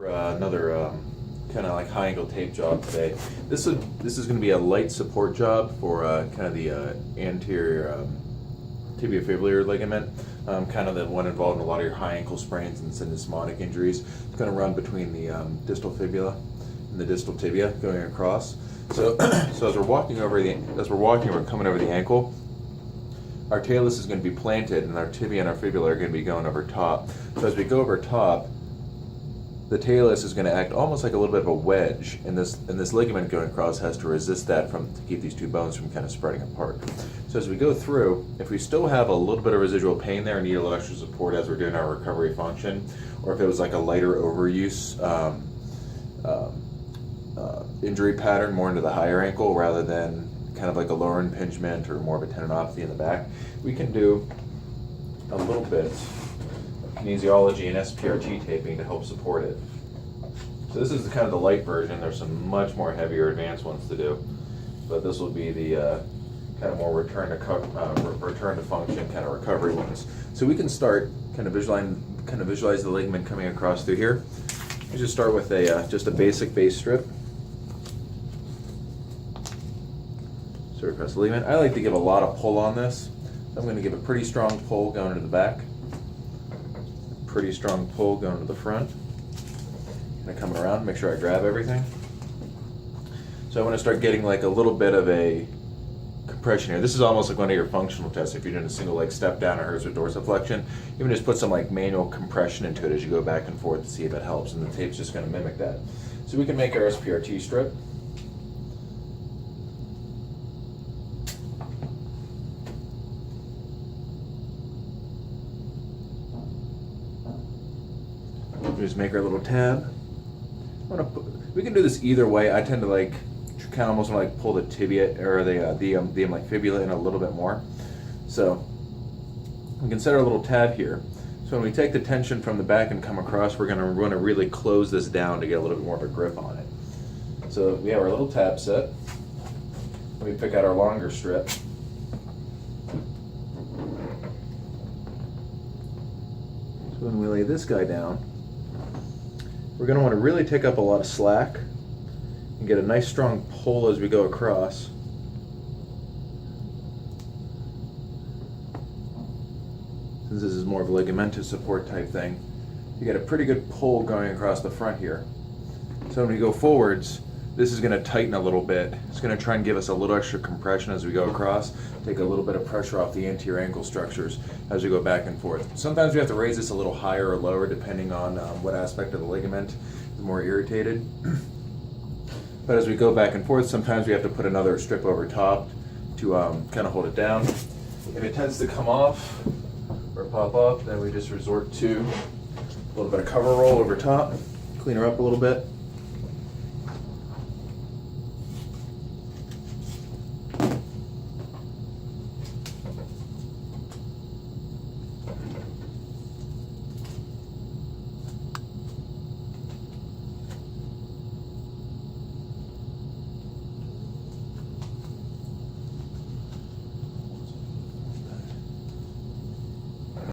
Another kind of like high angle tape job today. This is going to be a light support job for kind of the anterior tibiofibular ligament, kind of the one involved in a lot of your high ankle sprains and syndesmotic injuries. It's going to run between the distal fibula and the distal tibia going across. So, so as we're walking we're coming over the ankle. Our talus is going to be planted, and our tibia and our fibula are going to be going over top. So as we go over top, the talus is going to act almost like a little bit of a wedge, and this ligament going across has to resist that to keep these two bones from kind of spreading apart. So as we go through, if we still have a little bit of residual pain there and need a little extra support as we're doing our recovery function, or if it was like a lighter overuse injury pattern more into the higher ankle rather than kind of like a lower impingement or more of a tendinopathy in the back, we can do a little bit of kinesiology and SPRT taping to help support it. So this is kind of the light version. There's some much more heavier advanced ones to do, but this will be the kind of more return to function kind of recovery ones. So we can start kind of visualize the ligament coming across through here. We just start with just a basic base strip. So across the ligament. I like to give a lot of pull on this. So I'm going to give a pretty strong pull going to the back, pretty strong pull going to the front. Kind of coming around, make sure I grab everything. So I want to start getting like a little bit of a compression here. This is almost like one of your functional tests. If you're doing a single leg step down or hers or dorsiflexion, you can just put some like manual compression into it as you go back and forth to see if it helps, and the tape's just going to mimic that. So we can make our SPRT strip. Just make our little tab. We can do this either way. I tend to like kind of almost want to like pull the tibia or the like fibula in a little bit more. So we can set our little tab here. So when we take the tension from the back and come across, we're going to want to really close this down to get a little bit more of a grip on it. So we have our little tab set. We pick out our longer strip. So when we lay this guy down, we're going to want to really take up a lot of slack and get a nice strong pull as we go across. Since this is more of a ligamentous support type thing, you get a pretty good pull going across the front here. So when we go forwards, this is going to tighten a little bit. It's going to try and give us a little extra compression as we go across, take a little bit of pressure off the anterior ankle structures as we go back and forth. Sometimes we have to raise this a little higher or lower depending on what aspect of the ligament is more irritated. But as we go back and forth, sometimes we have to put another strip over top to kind of hold it down. If it tends to come off or pop off, then we just resort to a little bit of cover roll over top, clean her up a little bit.